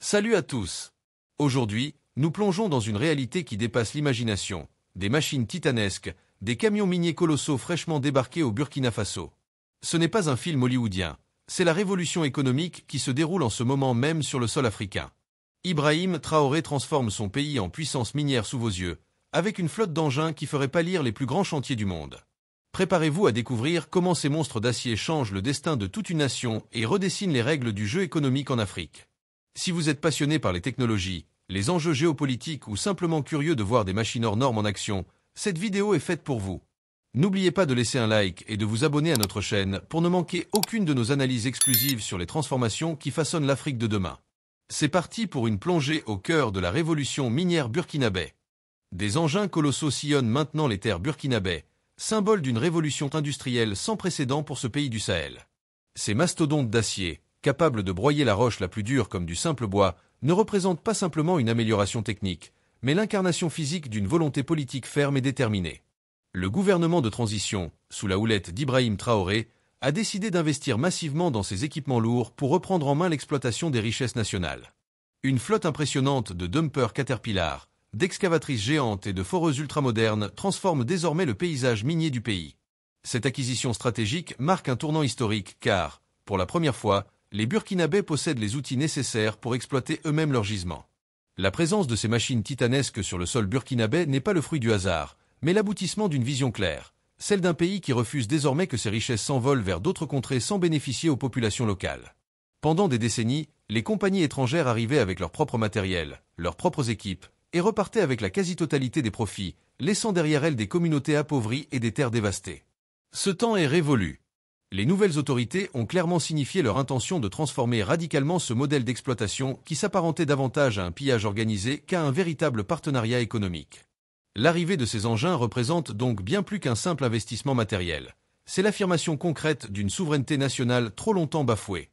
Salut à tous. Aujourd'hui, nous plongeons dans une réalité qui dépasse l'imagination. Des machines titanesques, des camions miniers colossaux fraîchement débarqués au Burkina Faso. Ce n'est pas un film hollywoodien, c'est la révolution économique qui se déroule en ce moment même sur le sol africain. Ibrahim Traoré transforme son pays en puissance minière sous vos yeux, avec une flotte d'engins qui ferait pâlir les plus grands chantiers du monde. Préparez-vous à découvrir comment ces monstres d'acier changent le destin de toute une nation et redessinent les règles du jeu économique en Afrique. Si vous êtes passionné par les technologies, les enjeux géopolitiques ou simplement curieux de voir des machines hors normes en action, cette vidéo est faite pour vous. N'oubliez pas de laisser un like et de vous abonner à notre chaîne pour ne manquer aucune de nos analyses exclusives sur les transformations qui façonnent l'Afrique de demain. C'est parti pour une plongée au cœur de la révolution minière burkinabé. Des engins colossaux sillonnent maintenant les terres burkinabè, symbole d'une révolution industrielle sans précédent pour ce pays du Sahel. Ces mastodontes d'acier, capables de broyer la roche la plus dure comme du simple bois, ne représentent pas simplement une amélioration technique, mais l'incarnation physique d'une volonté politique ferme et déterminée. Le gouvernement de transition, sous la houlette d'Ibrahim Traoré, a décidé d'investir massivement dans ces équipements lourds pour reprendre en main l'exploitation des richesses nationales. Une flotte impressionnante de dumpers Caterpillar, d'excavatrices géantes et de foreuses ultramodernes transforme désormais le paysage minier du pays. Cette acquisition stratégique marque un tournant historique car, pour la première fois, les Burkinabés possèdent les outils nécessaires pour exploiter eux-mêmes leurs gisements. La présence de ces machines titanesques sur le sol burkinabé n'est pas le fruit du hasard, mais l'aboutissement d'une vision claire, celle d'un pays qui refuse désormais que ses richesses s'envolent vers d'autres contrées sans bénéficier aux populations locales. Pendant des décennies, les compagnies étrangères arrivaient avec leur propre matériel, leurs propres équipes, et repartaient avec la quasi-totalité des profits, laissant derrière elles des communautés appauvries et des terres dévastées. Ce temps est révolu. Les nouvelles autorités ont clairement signifié leur intention de transformer radicalement ce modèle d'exploitation qui s'apparentait davantage à un pillage organisé qu'à un véritable partenariat économique. L'arrivée de ces engins représente donc bien plus qu'un simple investissement matériel. C'est l'affirmation concrète d'une souveraineté nationale trop longtemps bafouée.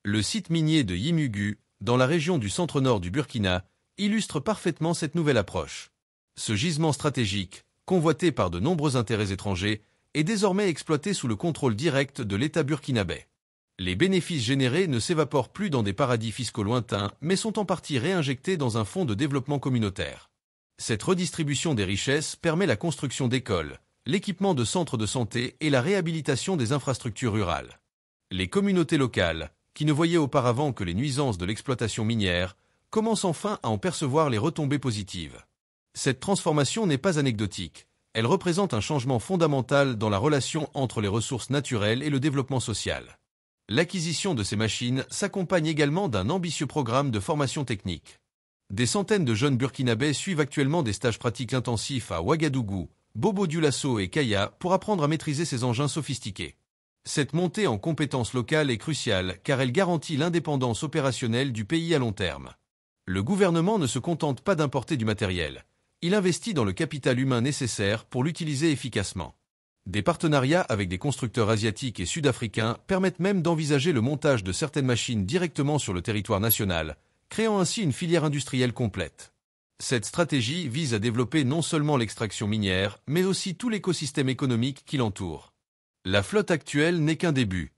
Le site minier de Yimugu, dans la région du centre-nord du Burkina, illustre parfaitement cette nouvelle approche. Ce gisement stratégique, convoité par de nombreux intérêts étrangers, est désormais exploité sous le contrôle direct de l'État burkinabé. Les bénéfices générés ne s'évaporent plus dans des paradis fiscaux lointains, mais sont en partie réinjectés dans un fonds de développement communautaire. Cette redistribution des richesses permet la construction d'écoles, l'équipement de centres de santé et la réhabilitation des infrastructures rurales. Les communautés locales, qui ne voyaient auparavant que les nuisances de l'exploitation minière, commencent enfin à en percevoir les retombées positives. Cette transformation n'est pas anecdotique. Elle représente un changement fondamental dans la relation entre les ressources naturelles et le développement social. L'acquisition de ces machines s'accompagne également d'un ambitieux programme de formation technique. Des centaines de jeunes burkinabés suivent actuellement des stages pratiques intensifs à Ouagadougou, Bobo-Dioulasso et Kaya pour apprendre à maîtriser ces engins sophistiqués. Cette montée en compétences locales est cruciale car elle garantit l'indépendance opérationnelle du pays à long terme. Le gouvernement ne se contente pas d'importer du matériel. Il investit dans le capital humain nécessaire pour l'utiliser efficacement. Des partenariats avec des constructeurs asiatiques et sud-africains permettent même d'envisager le montage de certaines machines directement sur le territoire national, créant ainsi une filière industrielle complète. Cette stratégie vise à développer non seulement l'extraction minière, mais aussi tout l'écosystème économique qui l'entoure. La flotte actuelle n'est qu'un début.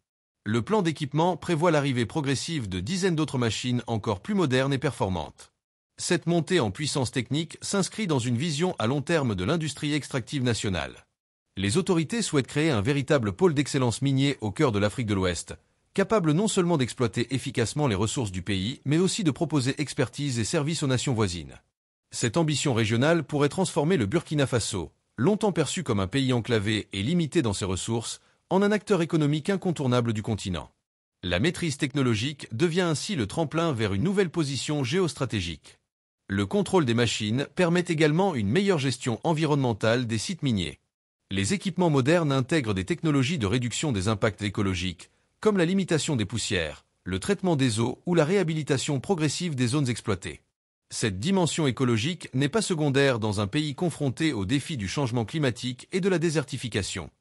Le plan d'équipement prévoit l'arrivée progressive de dizaines d'autres machines encore plus modernes et performantes. Cette montée en puissance technique s'inscrit dans une vision à long terme de l'industrie extractive nationale. Les autorités souhaitent créer un véritable pôle d'excellence minier au cœur de l'Afrique de l'Ouest, capable non seulement d'exploiter efficacement les ressources du pays, mais aussi de proposer expertise et services aux nations voisines. Cette ambition régionale pourrait transformer le Burkina Faso, longtemps perçu comme un pays enclavé et limité dans ses ressources, en un acteur économique incontournable du continent. La maîtrise technologique devient ainsi le tremplin vers une nouvelle position géostratégique. Le contrôle des machines permet également une meilleure gestion environnementale des sites miniers. Les équipements modernes intègrent des technologies de réduction des impacts écologiques, comme la limitation des poussières, le traitement des eaux ou la réhabilitation progressive des zones exploitées. Cette dimension écologique n'est pas secondaire dans un pays confronté aux défis du changement climatique et de la désertification.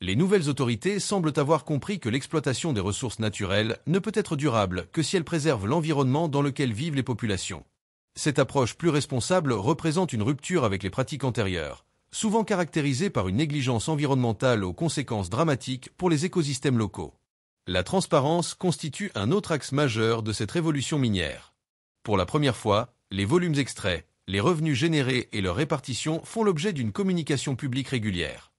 Les nouvelles autorités semblent avoir compris que l'exploitation des ressources naturelles ne peut être durable que si elle préserve l'environnement dans lequel vivent les populations. Cette approche plus responsable représente une rupture avec les pratiques antérieures, souvent caractérisées par une négligence environnementale aux conséquences dramatiques pour les écosystèmes locaux. La transparence constitue un autre axe majeur de cette révolution minière. Pour la première fois, les volumes extraits, les revenus générés et leur répartition font l'objet d'une communication publique régulière.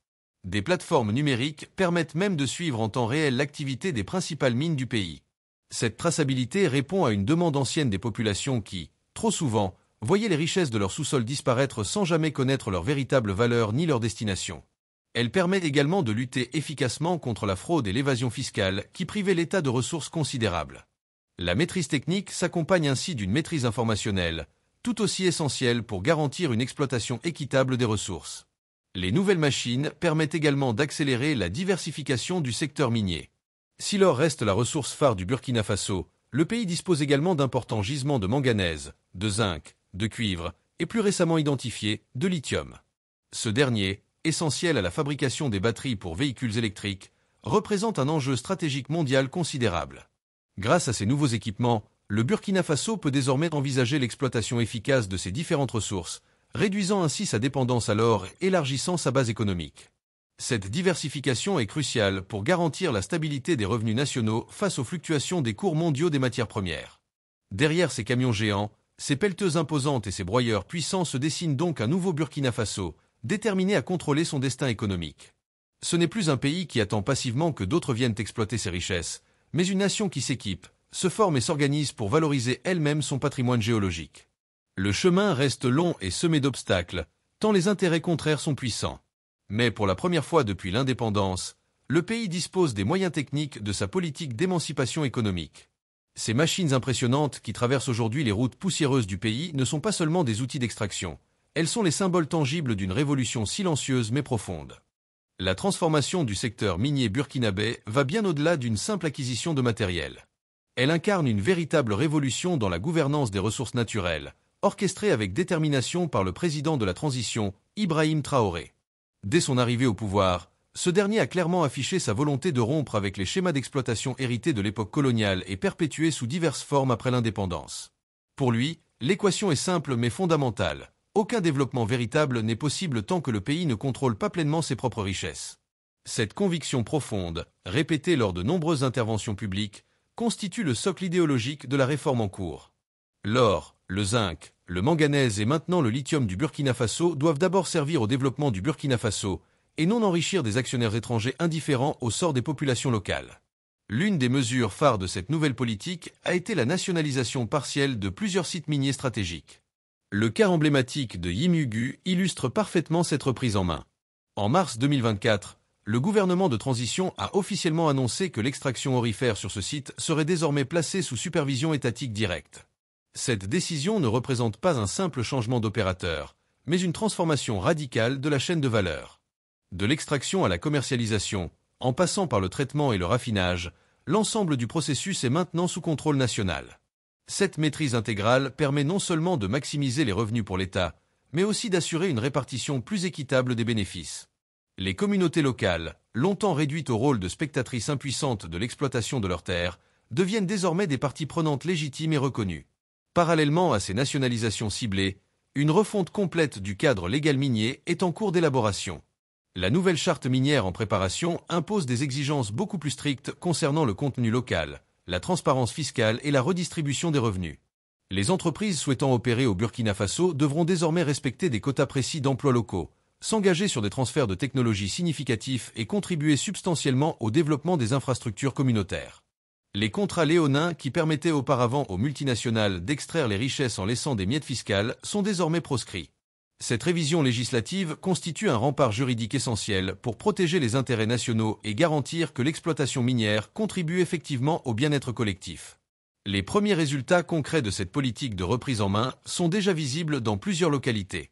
Des plateformes numériques permettent même de suivre en temps réel l'activité des principales mines du pays. Cette traçabilité répond à une demande ancienne des populations qui, trop souvent, voyaient les richesses de leur sous-sol disparaître sans jamais connaître leur véritable valeur ni leur destination. Elle permet également de lutter efficacement contre la fraude et l'évasion fiscale qui privaient l'État de ressources considérables. La maîtrise technique s'accompagne ainsi d'une maîtrise informationnelle, tout aussi essentielle pour garantir une exploitation équitable des ressources. Les nouvelles machines permettent également d'accélérer la diversification du secteur minier. Si l'or reste la ressource phare du Burkina Faso, le pays dispose également d'importants gisements de manganèse, de zinc, de cuivre et plus récemment identifié, de lithium. Ce dernier, essentiel à la fabrication des batteries pour véhicules électriques, représente un enjeu stratégique mondial considérable. Grâce à ces nouveaux équipements, le Burkina Faso peut désormais envisager l'exploitation efficace de ses différentes ressources, réduisant ainsi sa dépendance à l'or et élargissant sa base économique. Cette diversification est cruciale pour garantir la stabilité des revenus nationaux face aux fluctuations des cours mondiaux des matières premières. Derrière ces camions géants, ces pelleteuses imposantes et ces broyeurs puissants se dessine donc un nouveau Burkina Faso, déterminé à contrôler son destin économique. Ce n'est plus un pays qui attend passivement que d'autres viennent exploiter ses richesses, mais une nation qui s'équipe, se forme et s'organise pour valoriser elle-même son patrimoine géologique. Le chemin reste long et semé d'obstacles, tant les intérêts contraires sont puissants. Mais pour la première fois depuis l'indépendance, le pays dispose des moyens techniques de sa politique d'émancipation économique. Ces machines impressionnantes qui traversent aujourd'hui les routes poussiéreuses du pays ne sont pas seulement des outils d'extraction, elles sont les symboles tangibles d'une révolution silencieuse mais profonde. La transformation du secteur minier burkinabé va bien au-delà d'une simple acquisition de matériel. Elle incarne une véritable révolution dans la gouvernance des ressources naturelles, orchestrée avec détermination par le président de la transition, Ibrahim Traoré. Dès son arrivée au pouvoir, ce dernier a clairement affiché sa volonté de rompre avec les schémas d'exploitation hérités de l'époque coloniale et perpétués sous diverses formes après l'indépendance. Pour lui, l'équation est simple mais fondamentale. Aucun développement véritable n'est possible tant que le pays ne contrôle pas pleinement ses propres richesses. Cette conviction profonde, répétée lors de nombreuses interventions publiques, constitue le socle idéologique de la réforme en cours. L'or, le zinc, le manganèse et maintenant le lithium du Burkina Faso doivent d'abord servir au développement du Burkina Faso, et non enrichir des actionnaires étrangers indifférents au sort des populations locales. L'une des mesures phares de cette nouvelle politique a été la nationalisation partielle de plusieurs sites miniers stratégiques. Le cas emblématique de Yimugu illustre parfaitement cette reprise en main. En mars 2024, le gouvernement de transition a officiellement annoncé que l'extraction aurifère sur ce site serait désormais placée sous supervision étatique directe. Cette décision ne représente pas un simple changement d'opérateur, mais une transformation radicale de la chaîne de valeur. De l'extraction à la commercialisation, en passant par le traitement et le raffinage, l'ensemble du processus est maintenant sous contrôle national. Cette maîtrise intégrale permet non seulement de maximiser les revenus pour l'État, mais aussi d'assurer une répartition plus équitable des bénéfices. Les communautés locales, longtemps réduites au rôle de spectatrices impuissantes de l'exploitation de leurs terres, deviennent désormais des parties prenantes légitimes et reconnues. Parallèlement à ces nationalisations ciblées, une refonte complète du cadre légal minier est en cours d'élaboration. La nouvelle charte minière en préparation impose des exigences beaucoup plus strictes concernant le contenu local, la transparence fiscale et la redistribution des revenus. Les entreprises souhaitant opérer au Burkina Faso devront désormais respecter des quotas précis d'emplois locaux, s'engager sur des transferts de technologies significatifs et contribuer substantiellement au développement des infrastructures communautaires. Les contrats léonins qui permettaient auparavant aux multinationales d'extraire les richesses en laissant des miettes fiscales sont désormais proscrits. Cette révision législative constitue un rempart juridique essentiel pour protéger les intérêts nationaux et garantir que l'exploitation minière contribue effectivement au bien-être collectif. Les premiers résultats concrets de cette politique de reprise en main sont déjà visibles dans plusieurs localités.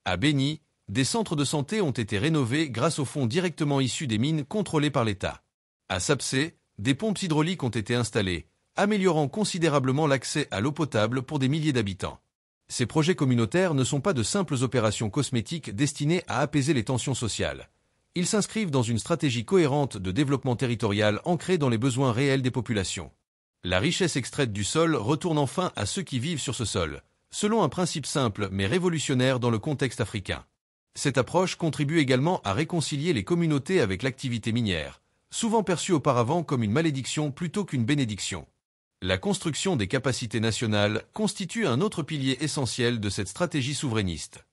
À Beni, des centres de santé ont été rénovés grâce aux fonds directement issus des mines contrôlées par l'État. À Sapsé, des pompes hydrauliques ont été installées, améliorant considérablement l'accès à l'eau potable pour des milliers d'habitants. Ces projets communautaires ne sont pas de simples opérations cosmétiques destinées à apaiser les tensions sociales. Ils s'inscrivent dans une stratégie cohérente de développement territorial ancrée dans les besoins réels des populations. La richesse extraite du sol retourne enfin à ceux qui vivent sur ce sol, selon un principe simple mais révolutionnaire dans le contexte africain. Cette approche contribue également à réconcilier les communautés avec l'activité minière, souvent perçue auparavant comme une malédiction plutôt qu'une bénédiction. La construction des capacités nationales constitue un autre pilier essentiel de cette stratégie souverainiste.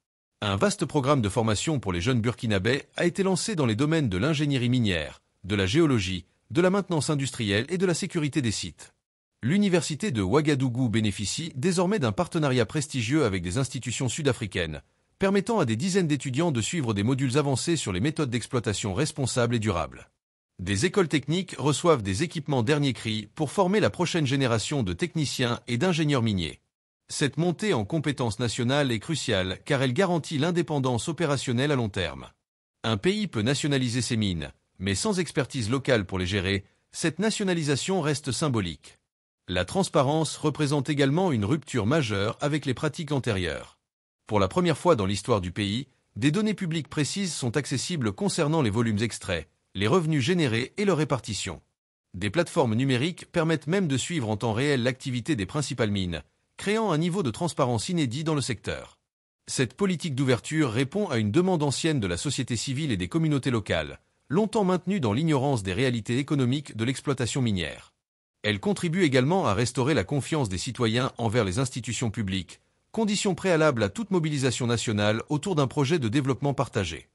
Un vaste programme de formation pour les jeunes burkinabés a été lancé dans les domaines de l'ingénierie minière, de la géologie, de la maintenance industrielle et de la sécurité des sites. L'université de Ouagadougou bénéficie désormais d'un partenariat prestigieux avec des institutions sud-africaines, permettant à des dizaines d'étudiants de suivre des modules avancés sur les méthodes d'exploitation responsables et durables. Des écoles techniques reçoivent des équipements dernier cri pour former la prochaine génération de techniciens et d'ingénieurs miniers. Cette montée en compétences nationales est cruciale car elle garantit l'indépendance opérationnelle à long terme. Un pays peut nationaliser ses mines, mais sans expertise locale pour les gérer, cette nationalisation reste symbolique. La transparence représente également une rupture majeure avec les pratiques antérieures. Pour la première fois dans l'histoire du pays, des données publiques précises sont accessibles concernant les volumes extraits, les revenus générés et leur répartition. Des plateformes numériques permettent même de suivre en temps réel l'activité des principales mines, créant un niveau de transparence inédit dans le secteur. Cette politique d'ouverture répond à une demande ancienne de la société civile et des communautés locales, longtemps maintenues dans l'ignorance des réalités économiques de l'exploitation minière. Elle contribue également à restaurer la confiance des citoyens envers les institutions publiques, condition préalable à toute mobilisation nationale autour d'un projet de développement partagé.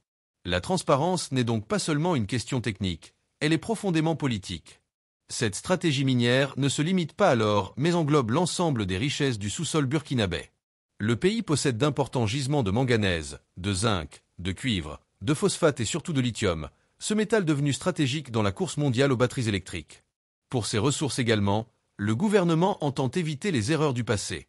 La transparence n'est donc pas seulement une question technique, elle est profondément politique. Cette stratégie minière ne se limite pas à l'or, mais englobe l'ensemble des richesses du sous-sol burkinabé. Le pays possède d'importants gisements de manganèse, de zinc, de cuivre, de phosphate et surtout de lithium, ce métal devenu stratégique dans la course mondiale aux batteries électriques. Pour ces ressources également, le gouvernement entend éviter les erreurs du passé.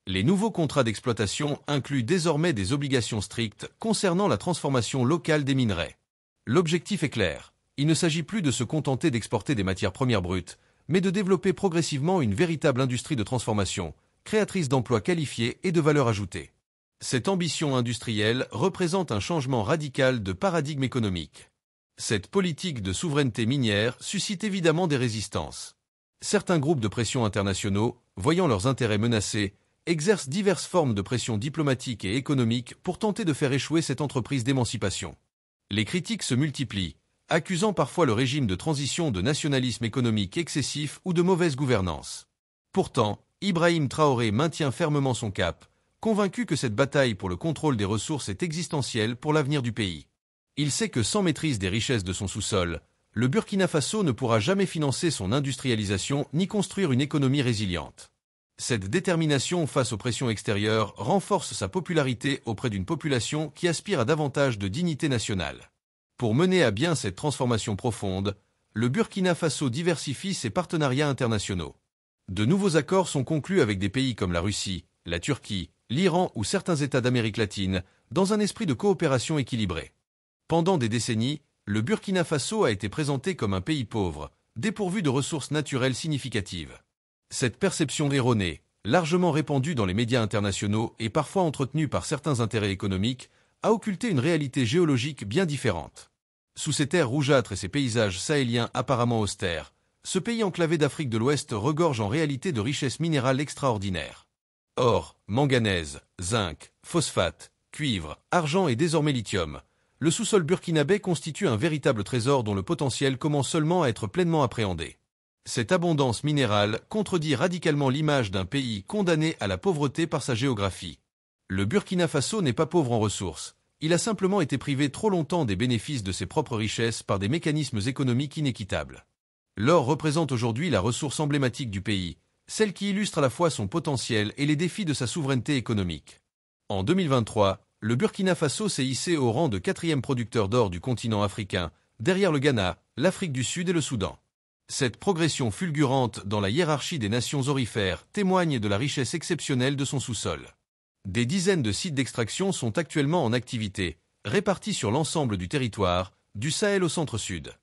Les nouveaux contrats d'exploitation incluent désormais des obligations strictes concernant la transformation locale des minerais. L'objectif est clair. Il ne s'agit plus de se contenter d'exporter des matières premières brutes, mais de développer progressivement une véritable industrie de transformation, créatrice d'emplois qualifiés et de valeur ajoutée. Cette ambition industrielle représente un changement radical de paradigme économique. Cette politique de souveraineté minière suscite évidemment des résistances. Certains groupes de pression internationaux, voyant leurs intérêts menacés, exercent diverses formes de pression diplomatique et économique pour tenter de faire échouer cette entreprise d'émancipation. Les critiques se multiplient, accusant parfois le régime de transition de nationalisme économique excessif ou de mauvaise gouvernance. Pourtant, Ibrahim Traoré maintient fermement son cap, convaincu que cette bataille pour le contrôle des ressources est existentielle pour l'avenir du pays. Il sait que sans maîtrise des richesses de son sous-sol, le Burkina Faso ne pourra jamais financer son industrialisation ni construire une économie résiliente. Cette détermination face aux pressions extérieures renforce sa popularité auprès d'une population qui aspire à davantage de dignité nationale. Pour mener à bien cette transformation profonde, le Burkina Faso diversifie ses partenariats internationaux. De nouveaux accords sont conclus avec des pays comme la Russie, la Turquie, l'Iran ou certains États d'Amérique latine, dans un esprit de coopération équilibrée. Pendant des décennies, le Burkina Faso a été présenté comme un pays pauvre, dépourvu de ressources naturelles significatives. Cette perception erronée, largement répandue dans les médias internationaux et parfois entretenue par certains intérêts économiques, a occulté une réalité géologique bien différente. Sous ces terres rougeâtres et ces paysages sahéliens apparemment austères, ce pays enclavé d'Afrique de l'Ouest regorge en réalité de richesses minérales extraordinaires. Or, manganèse, zinc, phosphate, cuivre, argent et désormais lithium, le sous-sol burkinabé constitue un véritable trésor dont le potentiel commence seulement à être pleinement appréhendé. Cette abondance minérale contredit radicalement l'image d'un pays condamné à la pauvreté par sa géographie. Le Burkina Faso n'est pas pauvre en ressources, il a simplement été privé trop longtemps des bénéfices de ses propres richesses par des mécanismes économiques inéquitables. L'or représente aujourd'hui la ressource emblématique du pays, celle qui illustre à la fois son potentiel et les défis de sa souveraineté économique. En 2023, le Burkina Faso s'est hissé au rang de 4e producteur d'or du continent africain, derrière le Ghana, l'Afrique du Sud et le Soudan. Cette progression fulgurante dans la hiérarchie des nations aurifères témoigne de la richesse exceptionnelle de son sous-sol. Des dizaines de sites d'extraction sont actuellement en activité, répartis sur l'ensemble du territoire, du Sahel au centre-sud.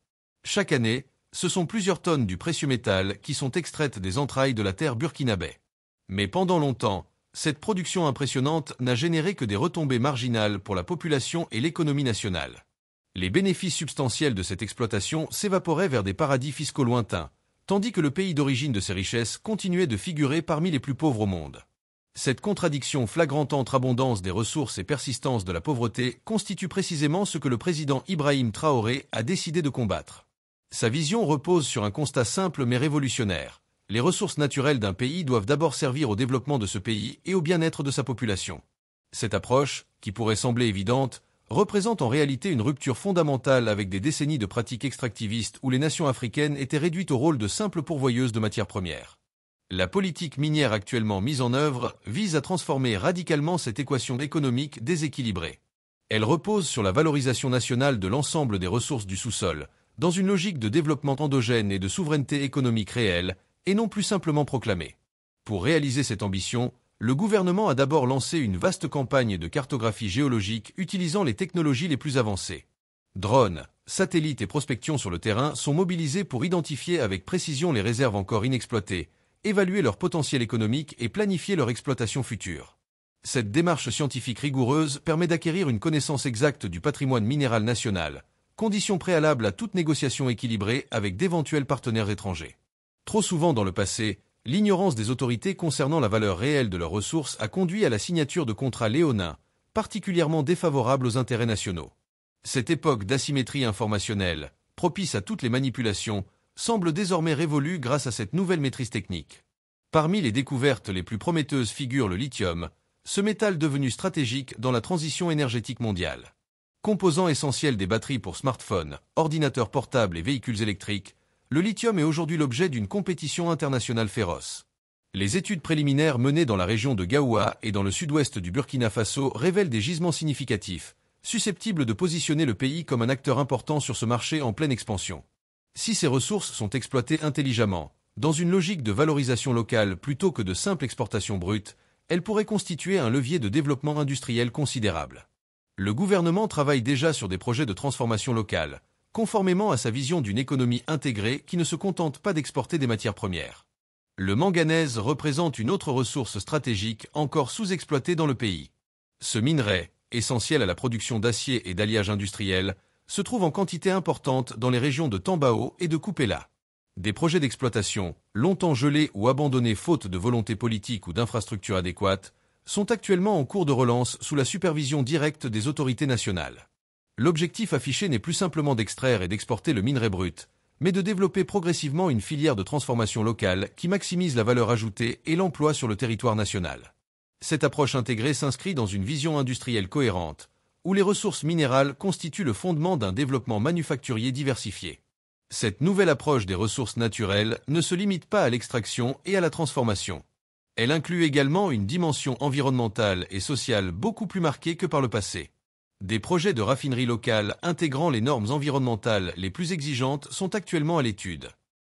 Chaque année, ce sont plusieurs tonnes du précieux métal qui sont extraites des entrailles de la terre burkinabé. Mais pendant longtemps, cette production impressionnante n'a généré que des retombées marginales pour la population et l'économie nationale. Les bénéfices substantiels de cette exploitation s'évaporaient vers des paradis fiscaux lointains, tandis que le pays d'origine de ces richesses continuait de figurer parmi les plus pauvres au monde. Cette contradiction flagrante entre abondance des ressources et persistance de la pauvreté constitue précisément ce que le président Ibrahim Traoré a décidé de combattre. Sa vision repose sur un constat simple mais révolutionnaire. Les ressources naturelles d'un pays doivent d'abord servir au développement de ce pays et au bien-être de sa population. Cette approche, qui pourrait sembler évidente, représente en réalité une rupture fondamentale avec des décennies de pratiques extractivistes où les nations africaines étaient réduites au rôle de simples pourvoyeuses de matières premières. La politique minière actuellement mise en œuvre vise à transformer radicalement cette équation économique déséquilibrée. Elle repose sur la valorisation nationale de l'ensemble des ressources du sous-sol, dans une logique de développement endogène et de souveraineté économique réelle, et non plus simplement proclamée. Pour réaliser cette ambition, le gouvernement a d'abord lancé une vaste campagne de cartographie géologique utilisant les technologies les plus avancées. Drones, satellites et prospection sur le terrain sont mobilisés pour identifier avec précision les réserves encore inexploitées, évaluer leur potentiel économique et planifier leur exploitation future. Cette démarche scientifique rigoureuse permet d'acquérir une connaissance exacte du patrimoine minéral national, condition préalable à toute négociation équilibrée avec d'éventuels partenaires étrangers. Trop souvent dans le passé, l'ignorance des autorités concernant la valeur réelle de leurs ressources a conduit à la signature de contrats léonins, particulièrement défavorables aux intérêts nationaux. Cette époque d'asymétrie informationnelle, propice à toutes les manipulations, semble désormais révolue grâce à cette nouvelle maîtrise technique. Parmi les découvertes les plus prometteuses figure le lithium, ce métal devenu stratégique dans la transition énergétique mondiale. Composant essentiel des batteries pour smartphones, ordinateurs portables et véhicules électriques, le lithium est aujourd'hui l'objet d'une compétition internationale féroce. Les études préliminaires menées dans la région de Gaoua et dans le sud-ouest du Burkina Faso révèlent des gisements significatifs, susceptibles de positionner le pays comme un acteur important sur ce marché en pleine expansion. Si ces ressources sont exploitées intelligemment, dans une logique de valorisation locale plutôt que de simple exportation brute, elles pourraient constituer un levier de développement industriel considérable. Le gouvernement travaille déjà sur des projets de transformation locale, conformément à sa vision d'une économie intégrée qui ne se contente pas d'exporter des matières premières. Le manganèse représente une autre ressource stratégique encore sous-exploitée dans le pays. Ce minerai, essentiel à la production d'acier et d'alliage industriel, se trouve en quantité importante dans les régions de Tambao et de Kupela. Des projets d'exploitation, longtemps gelés ou abandonnés faute de volonté politique ou d'infrastructures adéquates, sont actuellement en cours de relance sous la supervision directe des autorités nationales. L'objectif affiché n'est plus simplement d'extraire et d'exporter le minerai brut, mais de développer progressivement une filière de transformation locale qui maximise la valeur ajoutée et l'emploi sur le territoire national. Cette approche intégrée s'inscrit dans une vision industrielle cohérente, où les ressources minérales constituent le fondement d'un développement manufacturier diversifié. Cette nouvelle approche des ressources naturelles ne se limite pas à l'extraction et à la transformation. Elle inclut également une dimension environnementale et sociale beaucoup plus marquée que par le passé. Des projets de raffinerie locale intégrant les normes environnementales les plus exigeantes sont actuellement à l'étude.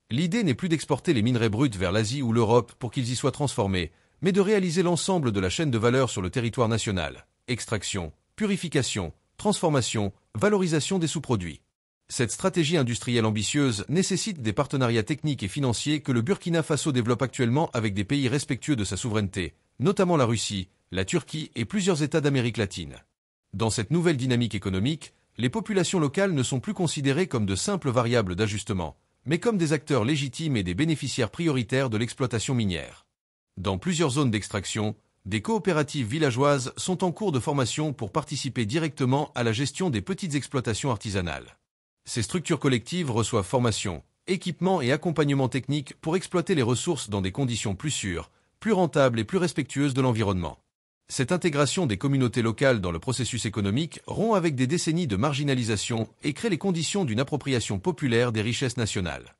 L'idée n'est plus d'exporter les minerais bruts vers l'Asie ou l'Europe pour qu'ils y soient transformés, mais de réaliser l'ensemble de la chaîne de valeur sur le territoire national. Extraction, purification, transformation, valorisation des sous-produits. Cette stratégie industrielle ambitieuse nécessite des partenariats techniques et financiers que le Burkina Faso développe actuellement avec des pays respectueux de sa souveraineté, notamment la Russie, la Turquie et plusieurs États d'Amérique latine. Dans cette nouvelle dynamique économique, les populations locales ne sont plus considérées comme de simples variables d'ajustement, mais comme des acteurs légitimes et des bénéficiaires prioritaires de l'exploitation minière. Dans plusieurs zones d'extraction, des coopératives villageoises sont en cours de formation pour participer directement à la gestion des petites exploitations artisanales. Ces structures collectives reçoivent formation, équipement et accompagnement technique pour exploiter les ressources dans des conditions plus sûres, plus rentables et plus respectueuses de l'environnement. Cette intégration des communautés locales dans le processus économique rompt avec des décennies de marginalisation et crée les conditions d'une appropriation populaire des richesses nationales.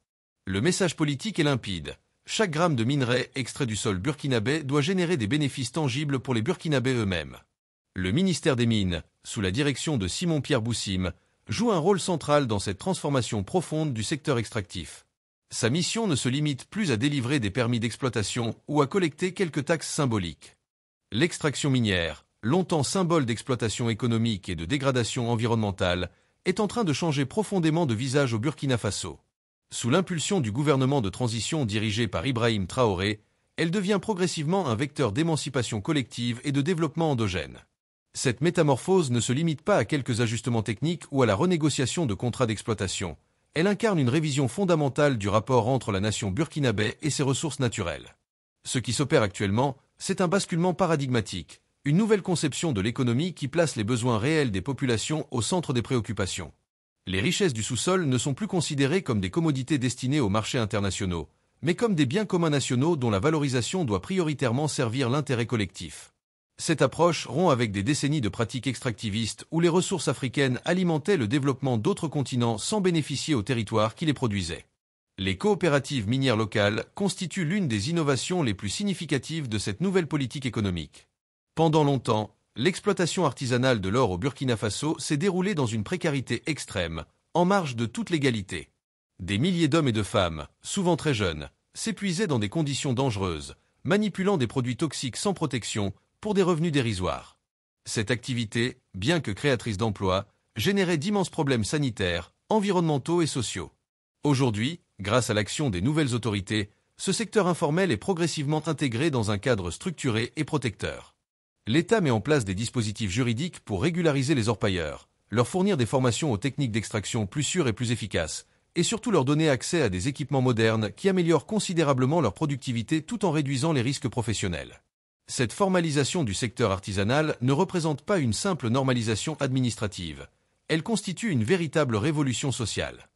Le message politique est limpide. Chaque gramme de minerai extrait du sol burkinabé doit générer des bénéfices tangibles pour les Burkinabés eux-mêmes. Le ministère des Mines, sous la direction de Simon-Pierre Boussim, joue un rôle central dans cette transformation profonde du secteur extractif. Sa mission ne se limite plus à délivrer des permis d'exploitation ou à collecter quelques taxes symboliques. L'extraction minière, longtemps symbole d'exploitation économique et de dégradation environnementale, est en train de changer profondément de visage au Burkina Faso. Sous l'impulsion du gouvernement de transition dirigé par Ibrahim Traoré, elle devient progressivement un vecteur d'émancipation collective et de développement endogène. Cette métamorphose ne se limite pas à quelques ajustements techniques ou à la renégociation de contrats d'exploitation. Elle incarne une révision fondamentale du rapport entre la nation burkinabé et ses ressources naturelles. Ce qui s'opère actuellement, c'est un basculement paradigmatique, une nouvelle conception de l'économie qui place les besoins réels des populations au centre des préoccupations. Les richesses du sous-sol ne sont plus considérées comme des commodités destinées aux marchés internationaux, mais comme des biens communs nationaux dont la valorisation doit prioritairement servir l'intérêt collectif. Cette approche rompt avec des décennies de pratiques extractivistes où les ressources africaines alimentaient le développement d'autres continents sans bénéficier aux territoires qui les produisaient. Les coopératives minières locales constituent l'une des innovations les plus significatives de cette nouvelle politique économique. Pendant longtemps, l'exploitation artisanale de l'or au Burkina Faso s'est déroulée dans une précarité extrême, en marge de toute légalité. Des milliers d'hommes et de femmes, souvent très jeunes, s'épuisaient dans des conditions dangereuses, manipulant des produits toxiques sans protection, pour des revenus dérisoires. Cette activité, bien que créatrice d'emplois, générait d'immenses problèmes sanitaires, environnementaux et sociaux. Aujourd'hui, grâce à l'action des nouvelles autorités, ce secteur informel est progressivement intégré dans un cadre structuré et protecteur. L'État met en place des dispositifs juridiques pour régulariser les orpailleurs, leur fournir des formations aux techniques d'extraction plus sûres et plus efficaces, et surtout leur donner accès à des équipements modernes qui améliorent considérablement leur productivité tout en réduisant les risques professionnels. Cette formalisation du secteur artisanal ne représente pas une simple normalisation administrative. Elle constitue une véritable révolution sociale.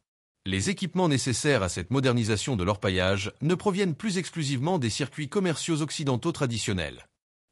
Les équipements nécessaires à cette modernisation de l'orpaillage ne proviennent plus exclusivement des circuits commerciaux occidentaux traditionnels.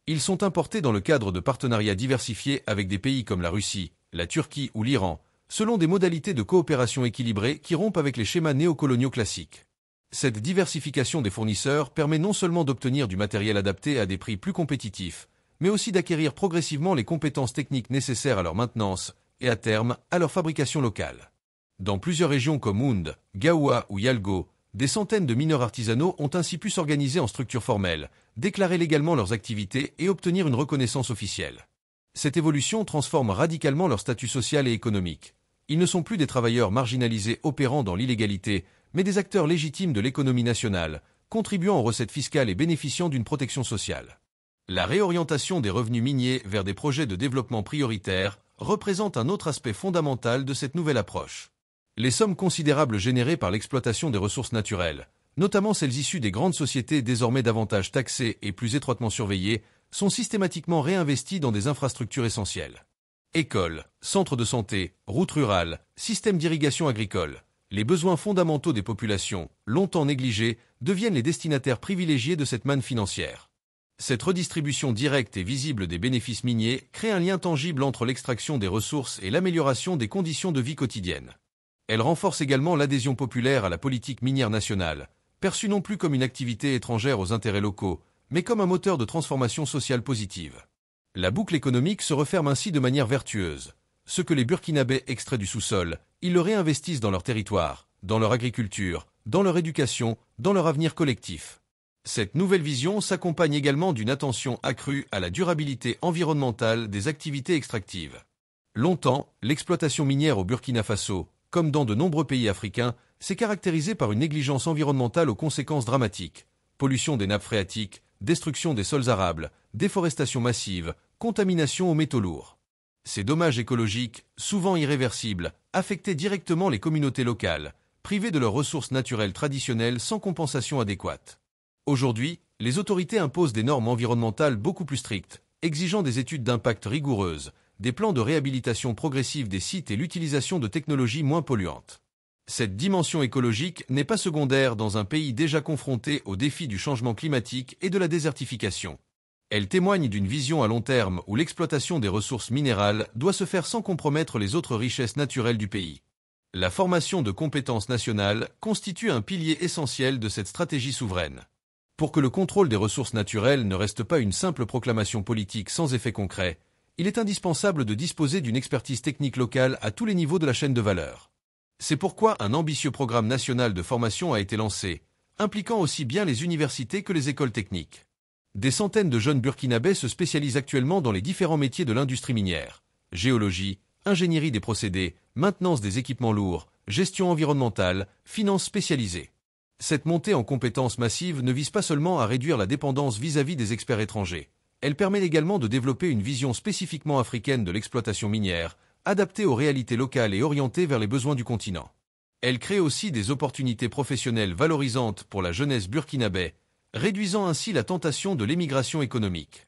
Ils sont importés dans le cadre de partenariats diversifiés avec des pays comme la Russie, la Turquie ou l'Iran, selon des modalités de coopération équilibrées qui rompent avec les schémas néocoloniaux classiques. Cette diversification des fournisseurs permet non seulement d'obtenir du matériel adapté à des prix plus compétitifs, mais aussi d'acquérir progressivement les compétences techniques nécessaires à leur maintenance et, à terme, à leur fabrication locale. Dans plusieurs régions comme Hound, Gaoua ou Yalgo, des centaines de mineurs artisanaux ont ainsi pu s'organiser en structures formelles, déclarer légalement leurs activités et obtenir une reconnaissance officielle. Cette évolution transforme radicalement leur statut social et économique. Ils ne sont plus des travailleurs marginalisés opérant dans l'illégalité, mais des acteurs légitimes de l'économie nationale, contribuant aux recettes fiscales et bénéficiant d'une protection sociale. La réorientation des revenus miniers vers des projets de développement prioritaires représente un autre aspect fondamental de cette nouvelle approche. Les sommes considérables générées par l'exploitation des ressources naturelles, notamment celles issues des grandes sociétés désormais davantage taxées et plus étroitement surveillées, sont systématiquement réinvesties dans des infrastructures essentielles. Écoles, centres de santé, routes rurales, systèmes d'irrigation agricole. Les besoins fondamentaux des populations, longtemps négligés, deviennent les destinataires privilégiés de cette manne financière. Cette redistribution directe et visible des bénéfices miniers crée un lien tangible entre l'extraction des ressources et l'amélioration des conditions de vie quotidiennes. Elle renforce également l'adhésion populaire à la politique minière nationale, perçue non plus comme une activité étrangère aux intérêts locaux, mais comme un moteur de transformation sociale positive. La boucle économique se referme ainsi de manière vertueuse. Ce que les Burkinabés extraient du sous-sol, ils le réinvestissent dans leur territoire, dans leur agriculture, dans leur éducation, dans leur avenir collectif. Cette nouvelle vision s'accompagne également d'une attention accrue à la durabilité environnementale des activités extractives. Longtemps, l'exploitation minière au Burkina Faso, comme dans de nombreux pays africains, s'est caractérisée par une négligence environnementale aux conséquences dramatiques. Pollution des nappes phréatiques, destruction des sols arables, déforestation massive, contamination aux métaux lourds. Ces dommages écologiques, souvent irréversibles, affectaient directement les communautés locales, privées de leurs ressources naturelles traditionnelles sans compensation adéquate. Aujourd'hui, les autorités imposent des normes environnementales beaucoup plus strictes, exigeant des études d'impact rigoureuses, des plans de réhabilitation progressive des sites et l'utilisation de technologies moins polluantes. Cette dimension écologique n'est pas secondaire dans un pays déjà confronté aux défis du changement climatique et de la désertification. Elle témoigne d'une vision à long terme où l'exploitation des ressources minérales doit se faire sans compromettre les autres richesses naturelles du pays. La formation de compétences nationales constitue un pilier essentiel de cette stratégie souveraine. Pour que le contrôle des ressources naturelles ne reste pas une simple proclamation politique sans effet concret, il est indispensable de disposer d'une expertise technique locale à tous les niveaux de la chaîne de valeur. C'est pourquoi un ambitieux programme national de formation a été lancé, impliquant aussi bien les universités que les écoles techniques. Des centaines de jeunes burkinabés se spécialisent actuellement dans les différents métiers de l'industrie minière. Géologie, ingénierie des procédés, maintenance des équipements lourds, gestion environnementale, finances spécialisées. Cette montée en compétences massives ne vise pas seulement à réduire la dépendance vis-à-vis des experts étrangers. Elle permet également de développer une vision spécifiquement africaine de l'exploitation minière, adaptée aux réalités locales et orientée vers les besoins du continent. Elle crée aussi des opportunités professionnelles valorisantes pour la jeunesse burkinabé, réduisant ainsi la tentation de l'émigration économique.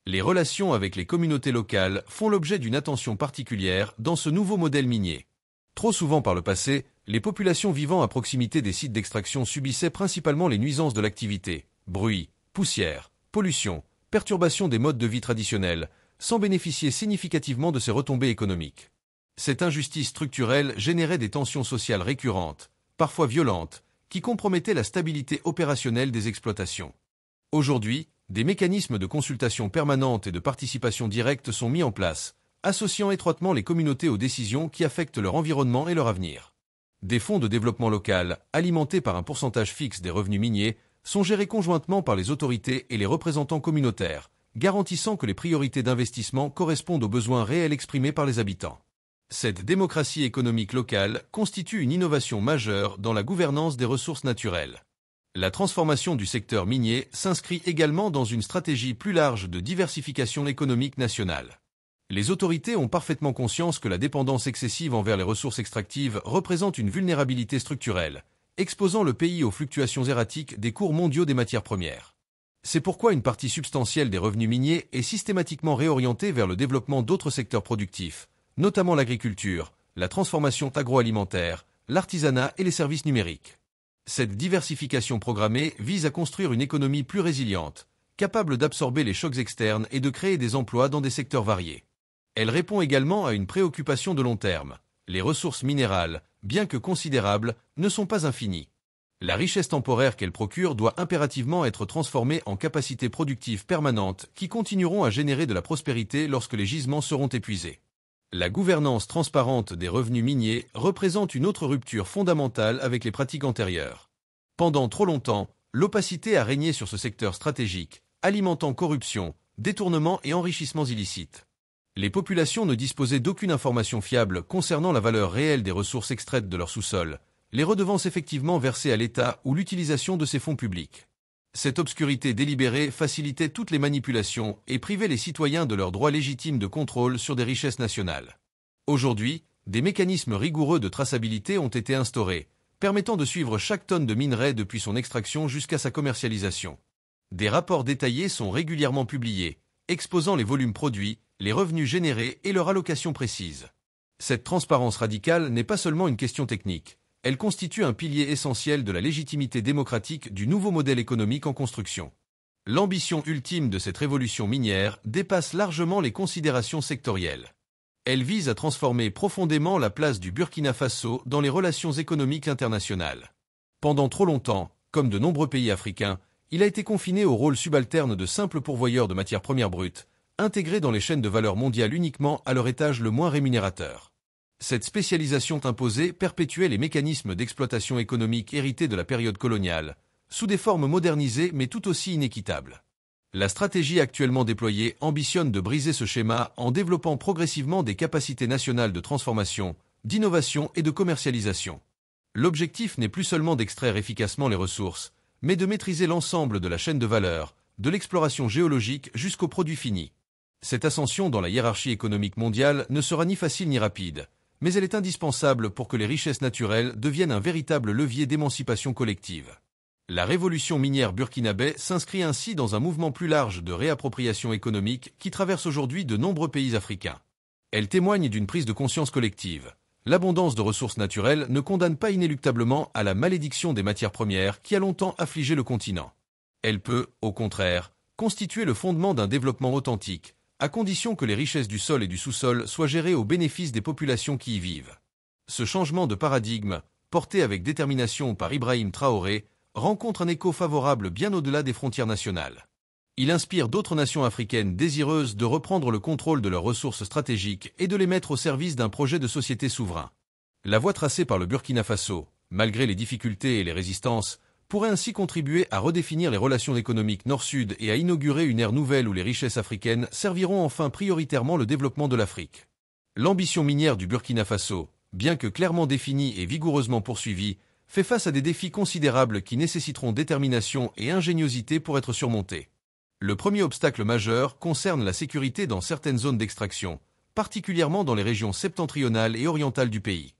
Les relations avec les communautés locales font l'objet d'une attention particulière dans ce nouveau modèle minier. Trop souvent par le passé, les populations vivant à proximité des sites d'extraction subissaient principalement les nuisances de l'activité, bruit, poussière, pollution, perturbation des modes de vie traditionnels, sans bénéficier significativement de ces retombées économiques. Cette injustice structurelle générait des tensions sociales récurrentes, parfois violentes, qui compromettaient la stabilité opérationnelle des exploitations. Aujourd'hui, des mécanismes de consultation permanente et de participation directe sont mis en place, associant étroitement les communautés aux décisions qui affectent leur environnement et leur avenir. Des fonds de développement local, alimentés par un pourcentage fixe des revenus miniers, sont gérés conjointement par les autorités et les représentants communautaires, garantissant que les priorités d'investissement correspondent aux besoins réels exprimés par les habitants. Cette démocratie économique locale constitue une innovation majeure dans la gouvernance des ressources naturelles. La transformation du secteur minier s'inscrit également dans une stratégie plus large de diversification économique nationale. Les autorités ont parfaitement conscience que la dépendance excessive envers les ressources extractives représente une vulnérabilité structurelle, exposant le pays aux fluctuations erratiques des cours mondiaux des matières premières. C'est pourquoi une partie substantielle des revenus miniers est systématiquement réorientée vers le développement d'autres secteurs productifs, notamment l'agriculture, la transformation agroalimentaire, l'artisanat et les services numériques. Cette diversification programmée vise à construire une économie plus résiliente, capable d'absorber les chocs externes et de créer des emplois dans des secteurs variés. Elle répond également à une préoccupation de long terme. Les ressources minérales, bien que considérables, ne sont pas infinies. La richesse temporaire qu'elles procurent doit impérativement être transformée en capacités productives permanentes qui continueront à générer de la prospérité lorsque les gisements seront épuisés. La gouvernance transparente des revenus miniers représente une autre rupture fondamentale avec les pratiques antérieures. Pendant trop longtemps, l'opacité a régné sur ce secteur stratégique, alimentant corruption, détournement et enrichissements illicites. Les populations ne disposaient d'aucune information fiable concernant la valeur réelle des ressources extraites de leur sous-sol, les redevances effectivement versées à l'État ou l'utilisation de ces fonds publics. Cette obscurité délibérée facilitait toutes les manipulations et privait les citoyens de leurs droits légitimes de contrôle sur des richesses nationales. Aujourd'hui, des mécanismes rigoureux de traçabilité ont été instaurés, permettant de suivre chaque tonne de minerai depuis son extraction jusqu'à sa commercialisation. Des rapports détaillés sont régulièrement publiés, exposant les volumes produits, les revenus générés et leur allocation précise. Cette transparence radicale n'est pas seulement une question technique, elle constitue un pilier essentiel de la légitimité démocratique du nouveau modèle économique en construction. L'ambition ultime de cette révolution minière dépasse largement les considérations sectorielles. Elle vise à transformer profondément la place du Burkina Faso dans les relations économiques internationales. Pendant trop longtemps, comme de nombreux pays africains, il a été confiné au rôle subalterne de simple pourvoyeur de matières premières brutes, intégré dans les chaînes de valeur mondiales uniquement à leur étage le moins rémunérateur. Cette spécialisation imposée perpétuait les mécanismes d'exploitation économique hérités de la période coloniale, sous des formes modernisées mais tout aussi inéquitables. La stratégie actuellement déployée ambitionne de briser ce schéma en développant progressivement des capacités nationales de transformation, d'innovation et de commercialisation. L'objectif n'est plus seulement d'extraire efficacement les ressources, mais de maîtriser l'ensemble de la chaîne de valeur, de l'exploration géologique jusqu'au produit fini. Cette ascension dans la hiérarchie économique mondiale ne sera ni facile ni rapide, mais elle est indispensable pour que les richesses naturelles deviennent un véritable levier d'émancipation collective. La révolution minière burkinabé s'inscrit ainsi dans un mouvement plus large de réappropriation économique qui traverse aujourd'hui de nombreux pays africains. Elle témoigne d'une prise de conscience collective. L'abondance de ressources naturelles ne condamne pas inéluctablement à la malédiction des matières premières qui a longtemps affligé le continent. Elle peut, au contraire, constituer le fondement d'un développement authentique, à condition que les richesses du sol et du sous-sol soient gérées au bénéfice des populations qui y vivent. Ce changement de paradigme, porté avec détermination par Ibrahim Traoré, rencontre un écho favorable bien au-delà des frontières nationales. Il inspire d'autres nations africaines désireuses de reprendre le contrôle de leurs ressources stratégiques et de les mettre au service d'un projet de société souverain. La voie tracée par le Burkina Faso, malgré les difficultés et les résistances, pourrait ainsi contribuer à redéfinir les relations économiques nord-sud et à inaugurer une ère nouvelle où les richesses africaines serviront enfin prioritairement le développement de l'Afrique. L'ambition minière du Burkina Faso, bien que clairement définie et vigoureusement poursuivie, fait face à des défis considérables qui nécessiteront détermination et ingéniosité pour être surmontés. Le premier obstacle majeur concerne la sécurité dans certaines zones d'extraction, particulièrement dans les régions septentrionales et orientales du pays.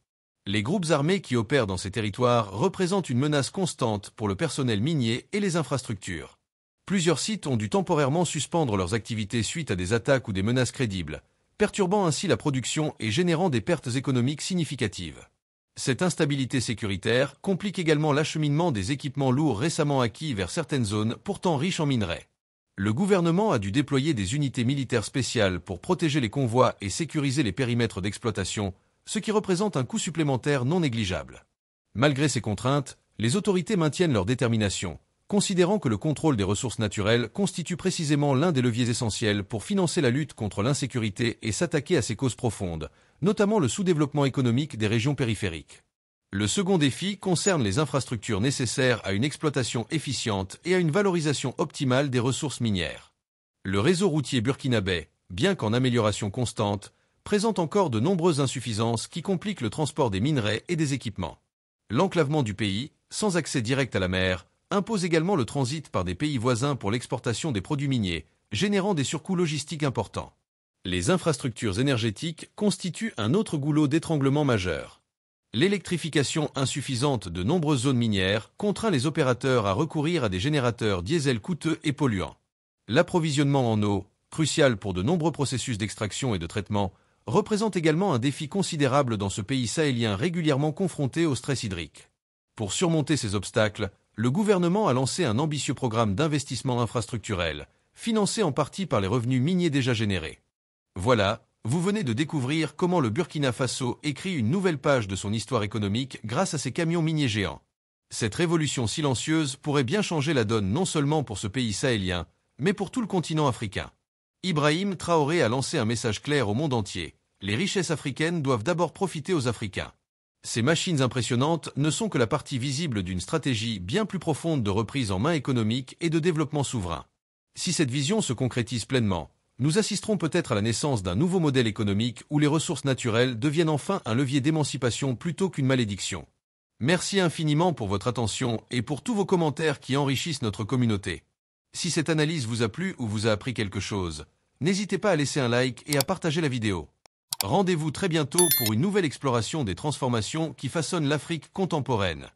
Les groupes armés qui opèrent dans ces territoires représentent une menace constante pour le personnel minier et les infrastructures. Plusieurs sites ont dû temporairement suspendre leurs activités suite à des attaques ou des menaces crédibles, perturbant ainsi la production et générant des pertes économiques significatives. Cette instabilité sécuritaire complique également l'acheminement des équipements lourds récemment acquis vers certaines zones pourtant riches en minerais. Le gouvernement a dû déployer des unités militaires spéciales pour protéger les convois et sécuriser les périmètres d'exploitation, ce qui représente un coût supplémentaire non négligeable. Malgré ces contraintes, les autorités maintiennent leur détermination, considérant que le contrôle des ressources naturelles constitue précisément l'un des leviers essentiels pour financer la lutte contre l'insécurité et s'attaquer à ses causes profondes, notamment le sous-développement économique des régions périphériques. Le second défi concerne les infrastructures nécessaires à une exploitation efficiente et à une valorisation optimale des ressources minières. Le réseau routier burkinabé, bien qu'en amélioration constante, présente encore de nombreuses insuffisances qui compliquent le transport des minerais et des équipements. L'enclavement du pays, sans accès direct à la mer, impose également le transit par des pays voisins pour l'exportation des produits miniers, générant des surcoûts logistiques importants. Les infrastructures énergétiques constituent un autre goulot d'étranglement majeur. L'électrification insuffisante de nombreuses zones minières contraint les opérateurs à recourir à des générateurs diesel coûteux et polluants. L'approvisionnement en eau, crucial pour de nombreux processus d'extraction et de traitement, représente également un défi considérable dans ce pays sahélien régulièrement confronté au stress hydrique. Pour surmonter ces obstacles, le gouvernement a lancé un ambitieux programme d'investissement infrastructurel, financé en partie par les revenus miniers déjà générés. Voilà, vous venez de découvrir comment le Burkina Faso écrit une nouvelle page de son histoire économique grâce à ses camions miniers géants. Cette révolution silencieuse pourrait bien changer la donne non seulement pour ce pays sahélien, mais pour tout le continent africain. Ibrahim Traoré a lancé un message clair au monde entier. Les richesses africaines doivent d'abord profiter aux Africains. Ces machines impressionnantes ne sont que la partie visible d'une stratégie bien plus profonde de reprise en main économique et de développement souverain. Si cette vision se concrétise pleinement, nous assisterons peut-être à la naissance d'un nouveau modèle économique où les ressources naturelles deviennent enfin un levier d'émancipation plutôt qu'une malédiction. Merci infiniment pour votre attention et pour tous vos commentaires qui enrichissent notre communauté. Si cette analyse vous a plu ou vous a appris quelque chose, n'hésitez pas à laisser un like et à partager la vidéo. Rendez-vous très bientôt pour une nouvelle exploration des transformations qui façonnent l'Afrique contemporaine.